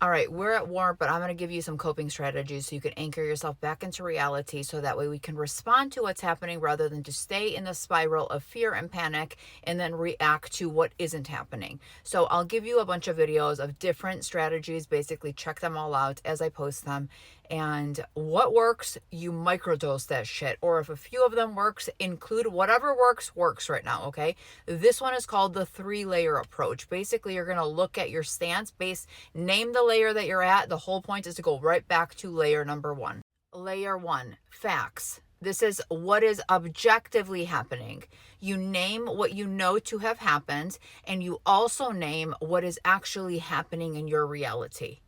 All right, we're at war, but I'm going to give you some coping strategies so you can anchor yourself back into reality so that way we can respond to what's happening rather than to stay in the spiral of fear and panic and then react to what isn't happening. So I'll give you a bunch of videos of different strategies. Basically, check them all out as I post them. And what works, you microdose that shit. Or if a few of them works, include whatever works right now, okay? This one is called the 3-layer approach. Basically, you're going to look at your stance base, name the layer that you're at. The whole point is to go right back to layer number 1. Layer 1, facts. This is what is objectively happening. You name what you know to have happened, and you also name what is actually happening in your reality.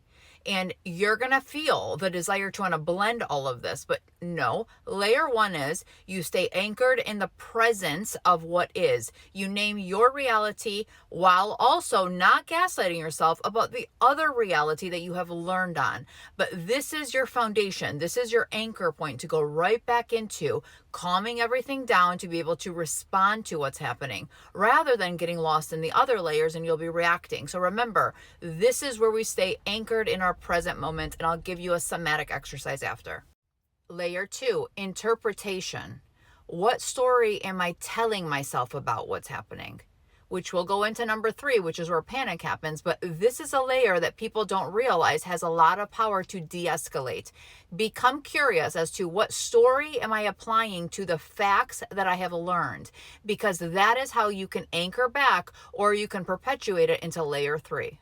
And you're going to feel the desire to want to blend all of this. But no, layer 1 is you stay anchored in the presence of what is. You name your reality while also not gaslighting yourself about the other reality that you have learned on. But this is your foundation. This is your anchor point to go right back into, calming everything down to be able to respond to what's happening rather than getting lost in the other layers and you'll be reacting. So remember, this is where we stay anchored in our present moment, and I'll give you a somatic exercise after. Layer 2, interpretation. What story am I telling myself about what's happening? Which will go into number 3, which is where panic happens. But this is a layer that people don't realize has a lot of power to de-escalate. Become curious as to what story am I applying to the facts that I have learned, because that is how you can anchor back or you can perpetuate it into layer 3.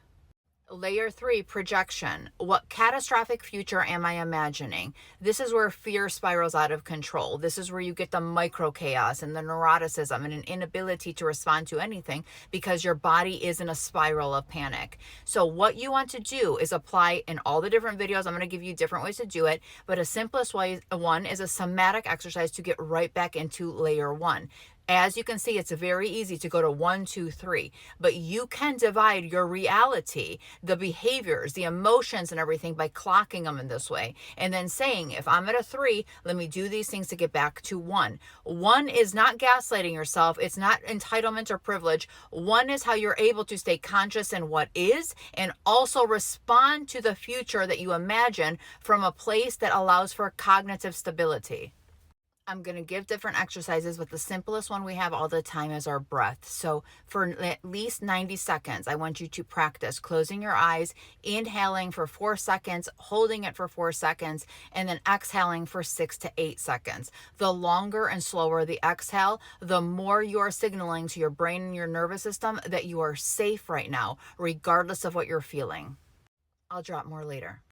Layer 3, projection. What catastrophic future am I imagining? This is where fear spirals out of control. This is where you get the micro chaos and the neuroticism and an inability to respond to anything because your body is in a spiral of panic. So what you want to do is apply in all the different videos. I'm going to give you different ways to do it, but a simplest one is a somatic exercise to get right back into layer 1. As you can see, it's very easy to go to 1, 2, 3, but you can divide your reality, the behaviors, the emotions and everything by clocking them in this way. And then saying, if I'm at a 3, let me do these things to get back to 1. 1 is not gaslighting yourself. It's not entitlement or privilege. 1 is how you're able to stay conscious in what is and also respond to the future that you imagine from a place that allows for cognitive stability. I'm going to give different exercises, but the simplest one we have all the time is our breath. So for at least 90 seconds, I want you to practice closing your eyes, inhaling for 4 seconds, holding it for 4 seconds, and then exhaling for 6 to 8 seconds. The longer and slower the exhale, the more you are signaling to your brain and your nervous system that you are safe right now, regardless of what you're feeling. I'll drop more later.